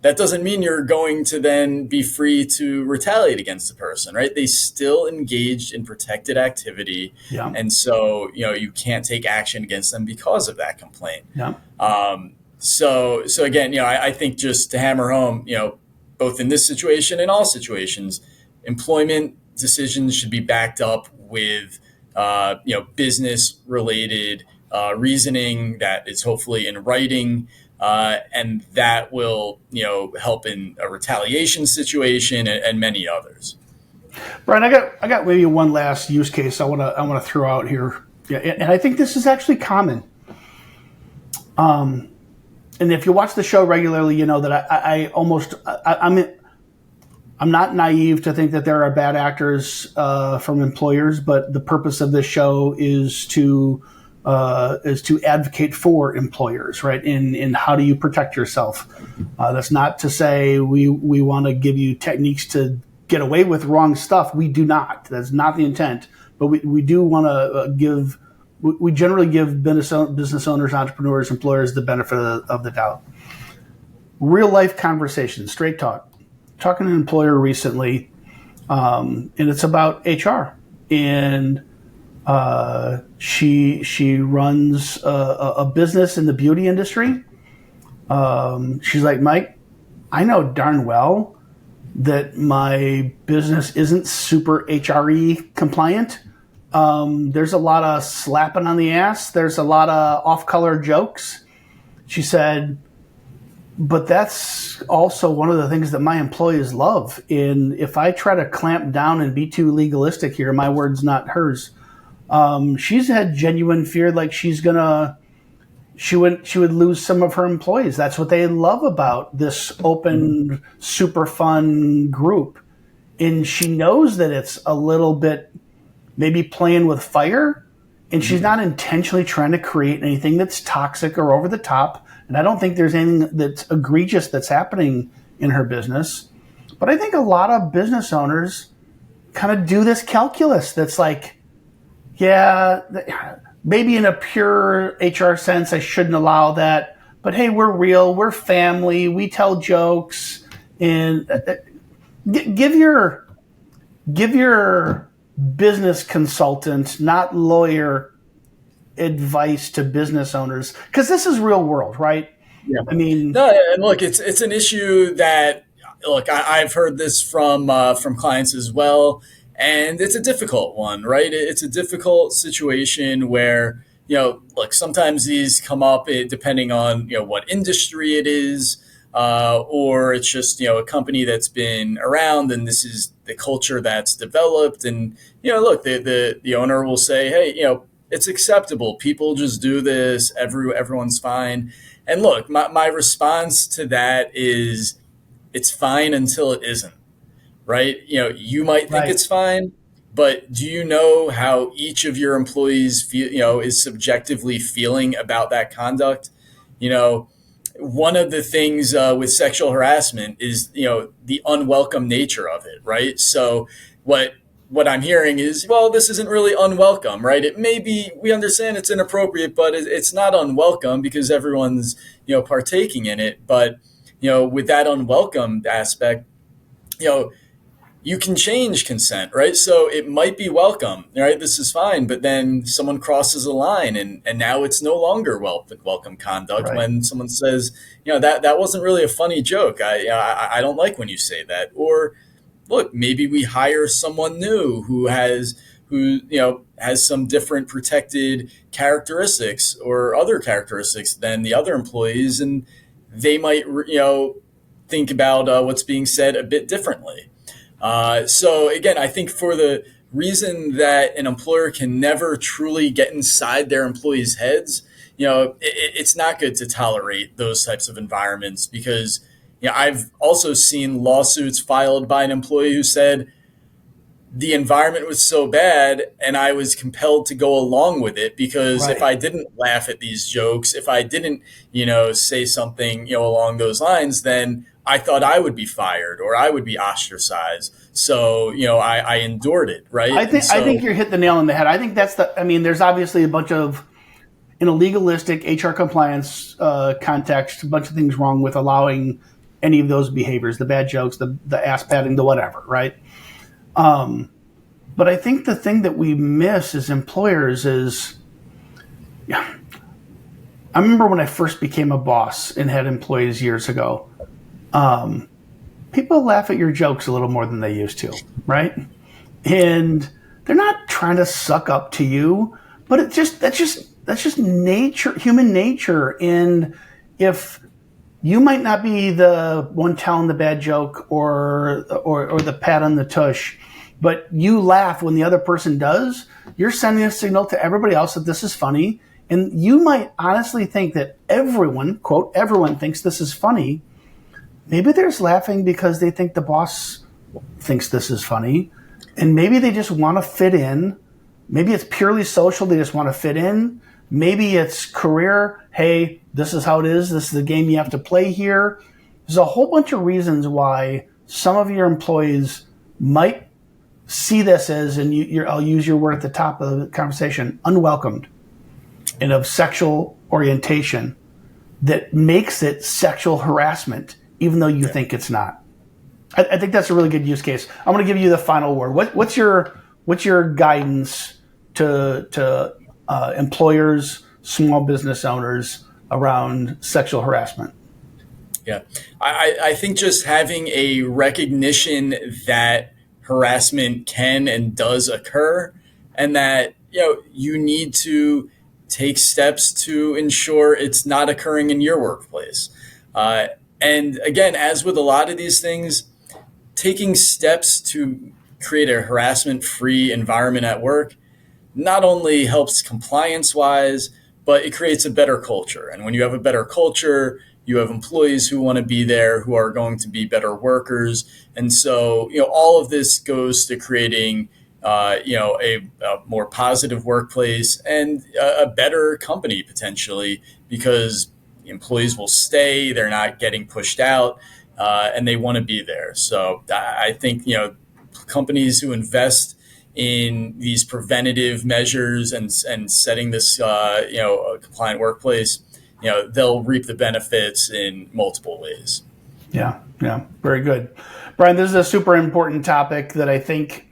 that doesn't mean you're going to then be free to retaliate against the person, right? They still engaged in protected activity. Yeah. And so, you can't take action against them because of that complaint. Yeah. So again, I think, just to hammer home, both in this situation and all situations, employment decisions should be backed up with, business related reasoning that is hopefully in writing, and that will, help in a retaliation situation and many others. Brian, I got maybe one last use case I want to throw out here. Yeah, and I think this is actually common. And if you watch the show regularly, you know that I'm not naive to think that there are bad actors from employers, but the purpose of this show is to advocate for employers, right? In how do you protect yourself? That's not to say we want to give you techniques to get away with wrong stuff. We do not. That's not the intent. But we do want to we generally give business owners, entrepreneurs, employers the benefit of the doubt. Real life conversations, straight talk. Talking to an employer recently, and it's about HR, and she runs a business in the beauty industry. She's like, Mike, I know darn well that my business isn't super HRE compliant. There's a lot of slapping on the ass. There's a lot of off-color jokes. She said, but that's also one of the things that my employees love. And if I try to clamp down and be too legalistic here, my words, not hers. She's had genuine fear, like she would lose some of her employees. That's what they love about this open, super fun group. And she knows that it's a little bit maybe playing with fire, and she's not intentionally trying to create anything that's toxic or over the top. And I don't think there's anything that's egregious that's happening in her business. But I think a lot of business owners kind of do this calculus that's like, yeah, maybe in a pure HR sense, I shouldn't allow that. But hey, we're real, we're family, we tell jokes, and give your business consultant, not lawyer, advice to business owners, because this is real world, right? Yeah. I mean, no, and look, it's an issue that I've heard this from clients as well, and it's a difficult one, right? It's a difficult situation where sometimes these come up depending on what industry it is. Or it's just a company that's been around and this is the culture that's developed, and look, the owner will say, hey, it's acceptable, people just do this, everyone's fine. And look, my response to that is it's fine until it isn't, right? You might think it's fine, but do you know how each of your employees feel, is subjectively feeling about that conduct? One of the things with sexual harassment is, the unwelcome nature of it, right? So what I'm hearing is, well, this isn't really unwelcome, right? It may be, we understand it's inappropriate, but it's not unwelcome because everyone's, partaking in it. But, with that unwelcome aspect, you can change consent, right? So it might be welcome, right? This is fine, but then someone crosses a line and now it's no longer welcome conduct, right? When someone says, that wasn't really a funny joke. I don't like when you say that. Or look, maybe we hire someone new who has some different protected characteristics or other characteristics than the other employees, and they might, think about what's being said a bit differently. So again, I think for the reason that an employer can never truly get inside their employees' heads, it's not good to tolerate those types of environments, because I've also seen lawsuits filed by an employee who said the environment was so bad and I was compelled to go along with it because if I didn't laugh at these jokes, if I didn't, say something, along those lines, then I thought I would be fired or I would be ostracized. So, I endured it, right? I think you're hit the nail on the head. I think there's obviously a bunch of, in a legalistic HR compliance context, a bunch of things wrong with allowing any of those behaviors, the bad jokes, the ass patting, the whatever, right? But I think the thing that we miss as employers is, I remember when I first became a boss and had employees years ago, people laugh at your jokes a little more than they used to, right? And they're not trying to suck up to you, but that's just nature, human nature. And if you might not be the one telling the bad joke or the pat on the tush, but you laugh when the other person does, you're sending a signal to everybody else that this is funny. And you might honestly think that everyone, quote, everyone thinks this is funny. Maybe they're laughing because they think the boss thinks this is funny. And maybe they just want to fit in. Maybe it's purely social. They just want to fit in. Maybe it's career. Hey, this is how it is. This is the game you have to play here. There's a whole bunch of reasons why some of your employees might see this as, and I'll use your word at the top of the conversation, unwelcomed and of sexual orientation that makes it sexual harassment, even though you think it's not. I think that's a really good use case. I'm going to give you the final word. What's your guidance to employers, small business owners around sexual harassment? Yeah, I think just having a recognition that harassment can and does occur, and that you need to take steps to ensure it's not occurring in your workplace. And again, as with a lot of these things, taking steps to create a harassment-free environment at work not only helps compliance-wise, but it creates a better culture. And when you have a better culture, you have employees who want to be there, who are going to be better workers. And so, all of this goes to creating, a more positive workplace and a better company potentially, because employees will stay, they're not getting pushed out, and they want to be there. So I think, companies who invest in these preventative measures and setting this, a compliant workplace, they'll reap the benefits in multiple ways. Yeah, very good. Brian, this is a super important topic that I think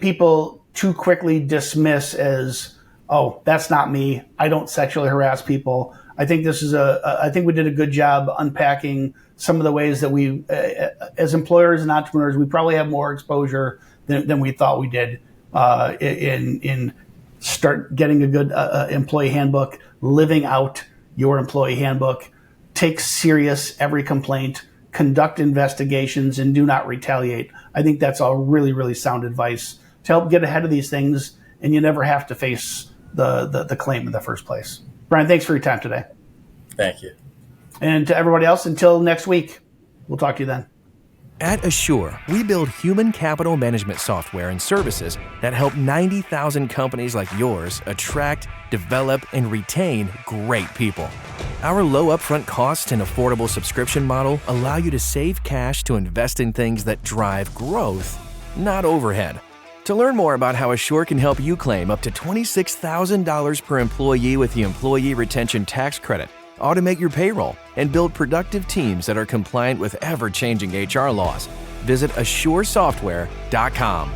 people too quickly dismiss as, oh, that's not me. I don't sexually harass people. I think I think we did a good job unpacking some of the ways that we, as employers and entrepreneurs, we probably have more exposure than we thought we did in start getting a good employee handbook, living out your employee handbook, take serious every complaint, conduct investigations, and do not retaliate. I think that's all really, really sound advice to help get ahead of these things, and you never have to face the claim in the first place. Brian, thanks for your time today. Thank you. And to everybody else, until next week, we'll talk to you then. At Asure, we build human capital management software and services that help 90,000 companies like yours attract, develop, and retain great people. Our low upfront costs and affordable subscription model allow you to save cash to invest in things that drive growth, not overhead. To learn more about how Asure can help you claim up to $26,000 per employee with the Employee Retention Tax Credit, automate your payroll, and build productive teams that are compliant with ever-changing HR laws, visit AsureSoftware.com.